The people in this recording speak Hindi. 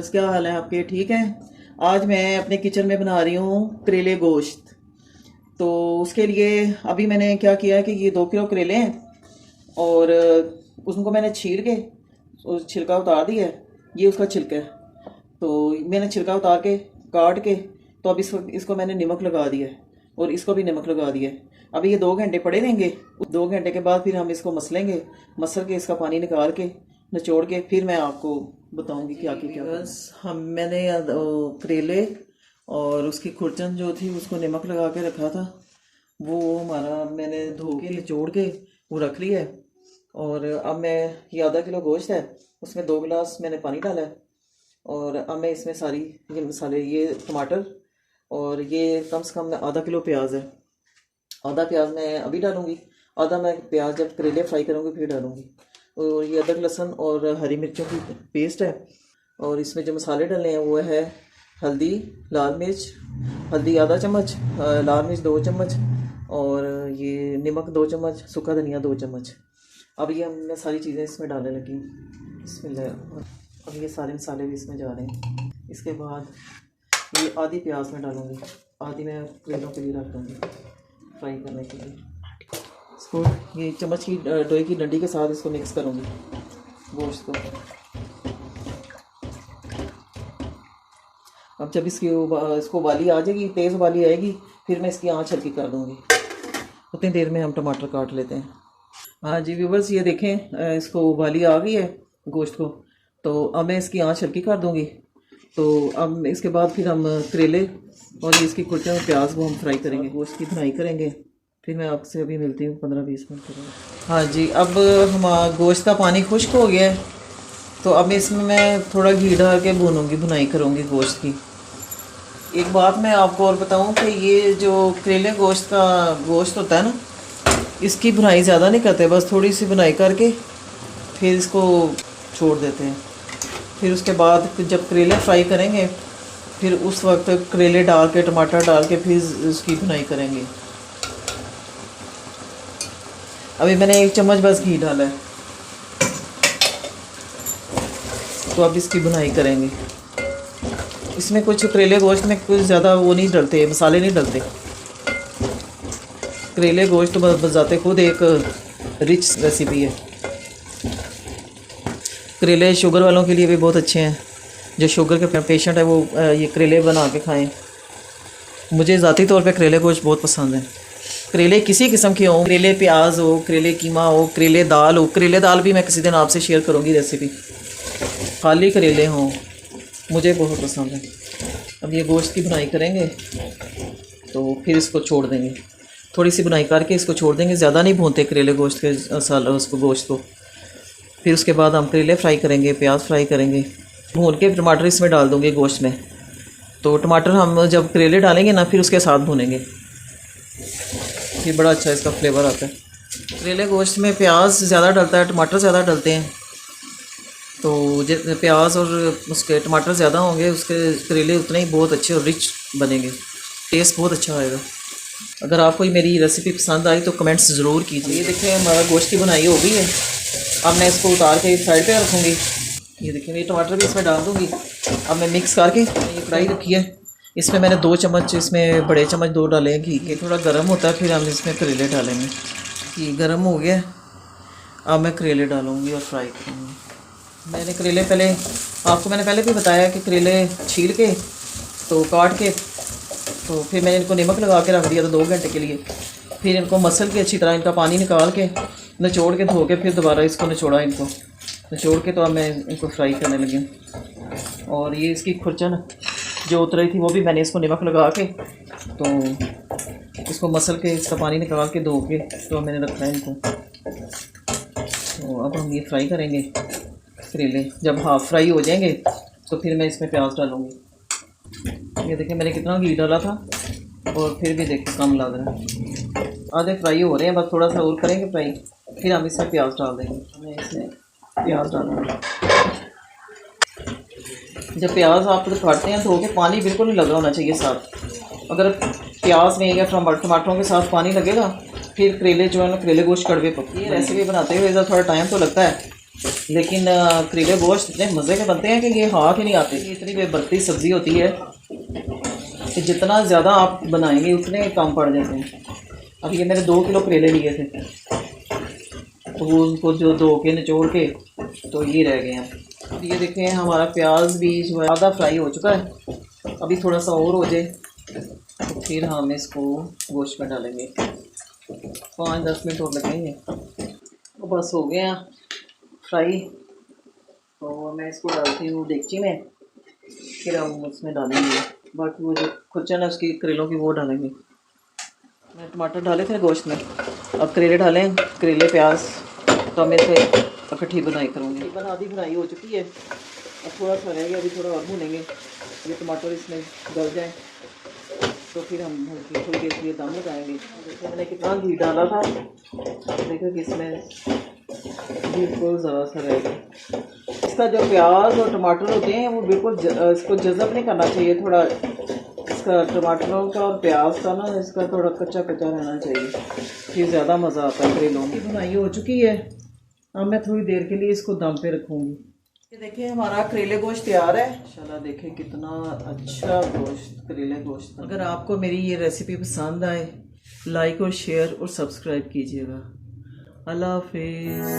व्यूअर्स, क्या हाल है आपके? ठीक है। आज मैं अपने किचन में बना रही हूँ करेले गोश्त। तो उसके लिए अभी मैंने क्या किया है कि ये 2 किलो करेले हैं और उनको मैंने छील के उस छिलका उतार दिया है। ये उसका छिलका है, तो मैंने छिलका उतार के काट के तो अब इसको मैंने नमक लगा दिया है और इसको भी नमक लगा दिया है। अभी ये 2 घंटे पड़े रहेंगे। 2 घंटे के बाद फिर हम इसको मसलेंगे, मसल के इसका पानी निकाल के निचोड़ के फिर मैं आपको बताऊंगी कि आगे क्या। बस मैंने करेले और उसकी खुरचन जो थी उसको नमक लगा के रखा था, वो हमारा मैंने धो के निचोड़ के वो रख लिया है। और अब मैं ये आधा किलो गोश्त है, उसमें 2 गिलास मैंने पानी डाला है। और अब मैं इसमें सारी ये मसाले, ये टमाटर और ये कम से कम आधा किलो प्याज है। आधा प्याज मैं अभी डालूंगी, आधा मैं प्याज जब करेले फ्राई करूँगी फिर डालूंगी। और ये अदरक लहसुन और हरी मिर्चों की पेस्ट है। और इसमें जो मसाले डालने हैं वो है हल्दी, लाल मिर्च, हल्दी आधा चम्मच, लाल मिर्च 2 चम्मच और ये नमक 2 चम्मच, सूखा धनिया 2 चम्मच। अब ये मैं सारी चीज़ें इसमें डालने लगी हूँ। बिस्मिल्लाह। अब ये सारे मसाले भी इसमें जा रहे हैं। इसके बाद ये आधी प्याज में डालूँगी, आधी मैं करेलों के लिए रख दूँगी फ्राई करने के लिए। इसको ये चम्मच की लोहे की डंडी के साथ इसको मिक्स करूँगी गोश्त को। अब जब इसको उबाली आ जाएगी, तेज़ उबाली आएगी, फिर मैं इसकी आँच हल्की कर दूँगी। उतनी देर में हम टमाटर काट लेते हैं। हाँ जी व्यूअर्स, ये देखें इसको उबाली आ गई है गोश्त को, तो अब मैं इसकी आँच हल्की कर दूँगी। तो अब इसके बाद फिर हम करेले और इसकी कुर्ते और प्याज को हम फ्राई करेंगे, गोश्त की भुनाई करेंगे। फिर मैं आपसे अभी मिलती हूँ 15-20 मिनट के बाद। हाँ जी, अब हमारा गोश्त का पानी खुश्क हो गया है, तो अब इसमें मैं थोड़ा घी डाल के भुनाई करूँगी गोश्त की। एक बात मैं आपको और बताऊँ कि ये जो करेले गोश्त का गोश्त होता है ना, इसकी भुनाई ज़्यादा नहीं करते, बस थोड़ी सी भुनाई करके फिर इसको छोड़ देते हैं। फिर उसके बाद जब करेले फ्राई करेंगे फिर उस वक्त करेले डाल के टमाटर डाल के फिर उसकी भुनाई करेंगे। अभी मैंने 1 चम्मच बस घी डाला है, तो अब इसकी भुनाई करेंगे। इसमें कुछ करेले गोश्त में कुछ ज़्यादा वो नहीं डलते, मसाले नहीं डलते। करेले गोश्त बजाते खुद एक रिच रेसिपी है। करेले शुगर वालों के लिए भी बहुत अच्छे हैं, जो शुगर के पेशेंट है वो ये करेले बना के खाएं। मुझे ज़ाती तौर पे करेले गोश्त बहुत पसंद है। करेले किसी किस्म के हों, करेले प्याज हो, करेले कीमा हो, करेले दाल हो। करेले दाल भी मैं किसी दिन आपसे शेयर करूँगी रेसिपी। खाली करेले हों, मुझे बहुत पसंद है। अब ये गोश्त की भुनाई करेंगे तो फिर इसको छोड़ देंगे, थोड़ी सी भुनाई करके इसको छोड़ देंगे। ज़्यादा नहीं भूनते करेले गोश्त के उसको गोश्त को। फिर उसके बाद हम करेले फ्राई करेंगे, प्याज फ्राई करेंगे, भून के टमाटर इसमें डाल दूँगे गोश्त में। तो टमाटर हम जब करेले डालेंगे ना फिर उसके साथ भूनेंगे, फिर बड़ा अच्छा इसका फ्लेवर आता है। करेले गोश्त में प्याज ज़्यादा डलता है, टमाटर ज़्यादा डलते हैं। तो जितने प्याज और उसके टमाटर ज़्यादा होंगे उसके करेले उतने ही बहुत अच्छे और रिच बनेंगे, टेस्ट बहुत अच्छा आएगा। अगर आपको मेरी रेसिपी पसंद आई तो कमेंट्स ज़रूर कीजिए। ये देखिए हमारा गोश्त की बनाई हो गई है। अब मैं इसको उतार के साइड पे रखूँगी। ये देखिए ये टमाटर भी इसमें डाल दूँगी। अब मैं मिक्स करके ये कढ़ाई रखी है, इसमें मैंने 2 चम्मच, इसमें बड़े चम्मच 2 डाले हैं घी के। थोड़ा गर्म होता है फिर हम इसमें करेले डालेंगे। ये गर्म हो गया, अब मैं करेले डालूँगी और फ्राई करूँगी। मैंने करेले मैंने पहले भी बताया कि करेले छील के तो काट के तो फिर मैंने इनको नमक लगा के रख दिया था 2 घंटे के लिए। फिर इनको मसल के अच्छी तरह इनका पानी निकाल के निचोड़ के धो के फिर दोबारा इसको निचोड़ा, इनको निचोड़ के तो अब मैं इनको फ्राई करने लगी हूँ। और ये इसकी खुरचन जो उतरी थी वो भी मैंने इसको नमक लगा के तो इसको मसल के इसका पानी निकाल के धो के तो मैंने रखा है इनको। तो अब हम ये फ्राई करेंगे करेले। जब हाफ फ्राई हो जाएंगे तो फिर मैं इसमें प्याज डालूँगी। ये देखिए मैंने कितना घी डाला था और फिर भी देखिए कम लग रहा है। आधे फ्राई हो रहे हैं, बस थोड़ा सा और करेंगे फ्राई, फिर हम इसमें प्याज डाल देंगे। मैं इसमें प्याज डालूँगा। जब प्याज आप काटते हैं तो पानी बिल्कुल नहीं लगा होना चाहिए साथ। अगर प्याज में या टमाटरों के साथ पानी लगेगा फिर करेले जो है ना, करेले गोश्त कड़वे पकते। ये रेसिपी बनाते हुए थोड़ा टाइम तो लगता है, लेकिन करेले गोश्त इतने मज़े के बनते हैं कि ये हाथ ही नहीं आते। ये इतनी बेबरती सब्ज़ी होती है कि जितना ज़्यादा आप बनाएंगे उतने कम पड़ जाते हैं। अब ये मैंने 2 किलो करेले लिए थे, तो वो उनको जो धो के निचोड़ के तो ये रह गए हैं। ये देखें हमारा प्याज भी जो है आधा फ्राई हो चुका है, अभी थोड़ा सा और हो जाए तो फिर हम इसको गोश्त में डालेंगे। 5-10 मिनट और लगेंगे तो बस हो गया फ्राई। तो मैं इसको डालती हूँ डेगची में, फिर हम उसमें डालेंगे बाकी वो जो खुचन है उसकी करेलों की वो डालेंगे। मैं टमाटर डाले थे गोश्त में, अब करेले डालें। करेले प्याज तो मैं इसे इकट्ठी बनाई करूँगी। बना आधी बनाई हो चुकी है, अब थोड़ा सा रह गया, अभी थोड़ा और भूनेंगे। ये टमाटर इसमें गल जाए तो फिर हम थोड़ी देर के लिए दम लगाएंगे। देखो मैंने कितना घी डाला था, देखो कि इसमें बिल्कुल ज़रा सा रह गया। इसका जो प्याज और टमाटर होते हैं वो बिल्कुल इसको जज़ब नहीं करना चाहिए। थोड़ा इसका टमाटरों का और प्याज का ना इसका थोड़ा कच्चा कच्चा रहना चाहिए, फिर ज़्यादा मज़ा आता है करेलों की। बुनाई हो चुकी है, अब मैं थोड़ी देर के लिए इसको दम पे रखूँगी। ये देखिए हमारा करेले गोश्त तैयार है। इंशाल्लाह देखें कितना अच्छा गोश्त, करेले गोश्त। अगर आपको मेरी ये रेसिपी पसंद आए लाइक और शेयर और सब्सक्राइब कीजिएगा। अल्लाह हाफिज़।